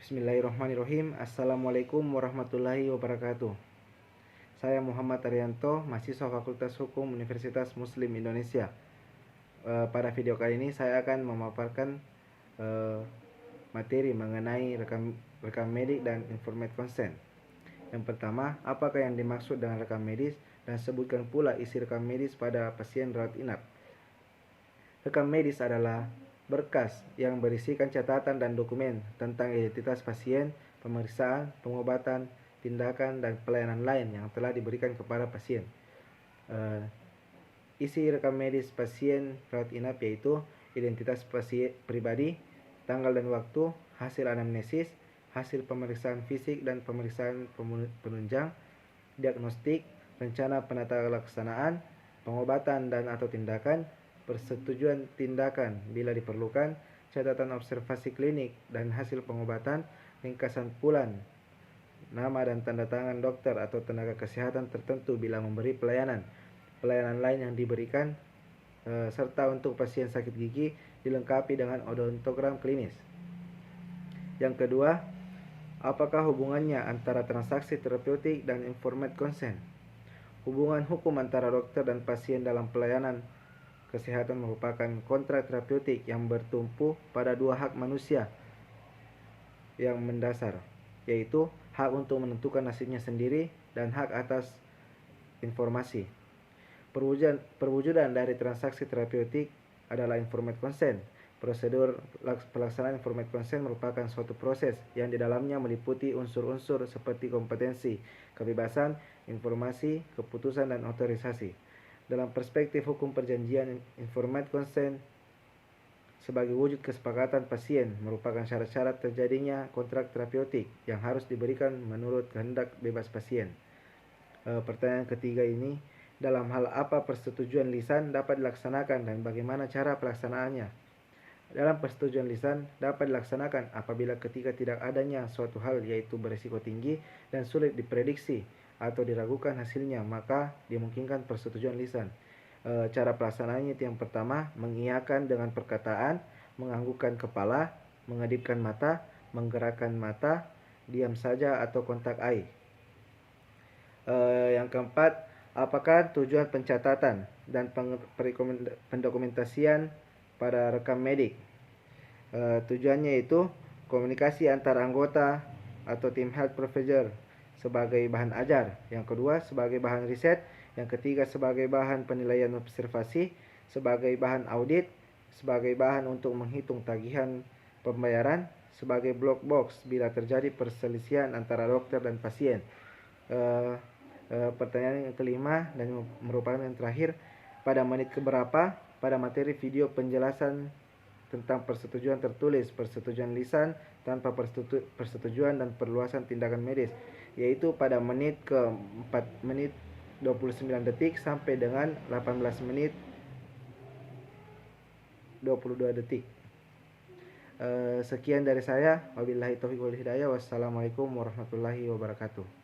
Bismillahirrahmanirrahim. Assalamualaikum warahmatullahi wabarakatuh. Saya Muhammad Arianto, mahasiswa Fakultas Hukum Universitas Muslim Indonesia. Pada video kali ini saya akan memaparkan materi mengenai rekam medik dan informate consent. Yang pertama, apakah yang dimaksud dengan rekam medis, dan sebutkan pula isi rekam medis pada pasien rawat inap. Rekam medis adalah berkas yang berisikan catatan dan dokumen tentang identitas pasien, pemeriksaan, pengobatan, tindakan, dan pelayanan lain yang telah diberikan kepada pasien. Isi rekam medis pasien rawat inap yaitu identitas pasien pribadi, tanggal dan waktu, hasil anamnesis, hasil pemeriksaan fisik dan pemeriksaan penunjang, diagnostik, rencana penata laksanaan, pengobatan dan atau tindakan, persetujuan tindakan bila diperlukan, catatan observasi klinik dan hasil pengobatan, ringkasan pulan, nama dan tanda tangan dokter atau tenaga kesehatan tertentu bila memberi pelayanan lain yang diberikan, serta untuk pasien sakit gigi dilengkapi dengan odontogram klinis. Yang kedua, apakah hubungannya antara transaksi terapeutik dan informate consent? Hubungan hukum antara dokter dan pasien dalam pelayanan kesehatan merupakan kontrak terapeutik yang bertumpu pada dua hak manusia yang mendasar, yaitu hak untuk menentukan nasibnya sendiri dan hak atas informasi. Perwujudan dari transaksi terapeutik adalah informate consent. Prosedur pelaksanaan informate consent merupakan suatu proses yang di dalamnya meliputi unsur-unsur seperti kompetensi, kebebasan, informasi, keputusan, dan otorisasi. Dalam perspektif hukum perjanjian, informate consent sebagai wujud kesepakatan pasien merupakan syarat-syarat terjadinya kontrak terapeutik yang harus diberikan menurut kehendak bebas pasien. Pertanyaan ketiga ini, dalam hal apa persetujuan lisan dapat dilaksanakan dan bagaimana cara pelaksanaannya? Dalam persetujuan lisan dapat dilaksanakan apabila ketika tidak adanya suatu hal yaitu berisiko tinggi dan sulit diprediksi atau diragukan hasilnya, maka dimungkinkan persetujuan lisan. Cara pelaksanaannya itu yang pertama, mengiyakan dengan perkataan, menganggukkan kepala, mengedipkan mata, menggerakkan mata, diam saja atau kontak eye. Yang keempat, apakah tujuan pencatatan dan pendokumentasian pada rekam medik? Tujuannya itu komunikasi antar anggota atau tim health professor sebagai bahan ajar, yang kedua sebagai bahan riset, yang ketiga sebagai bahan penilaian observasi, sebagai bahan audit, sebagai bahan untuk menghitung tagihan pembayaran, sebagai black box bila terjadi perselisihan antara dokter dan pasien. Pertanyaan yang kelima dan merupakan yang terakhir, pada menit keberapa pada materi video penjelasan tentang persetujuan tertulis, persetujuan lisan tanpa persetujuan, dan perluasan tindakan medis, yaitu pada menit ke 4 menit 29 detik sampai dengan 18 menit 22 detik. Sekian dari saya. Wabillahi taufiq wal hidayah. Wassalamualaikum warahmatullahi wabarakatuh.